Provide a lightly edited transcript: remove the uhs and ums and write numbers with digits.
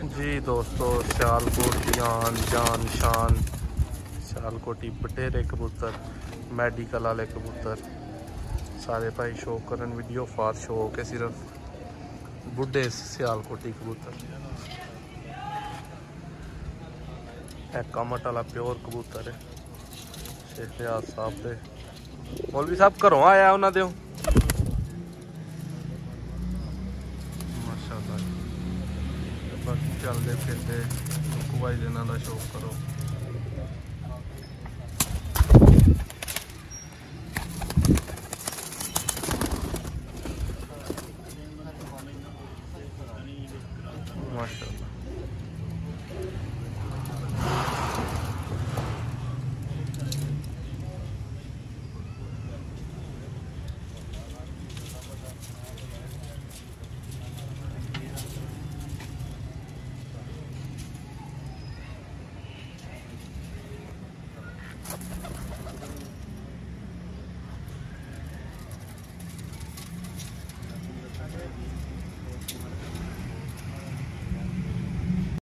जी दोस्तों, सियालकोट की आन जान शान सियालकोटी बटेरे कबूतर, मेडिकल वाले कबूतर सारे भाई शो करन वीडियो फार शो के सिर्फ बुढ़े सियालकोटी कबूतर है। कामट वाला प्योर कबूतर है। शेख रियाज साहब दे मौलवी साहब घरों आया उन्होंने माशाल्लाह। बाकी चलते फिरते कुवाई देना का शौक करो। माशाल्लाह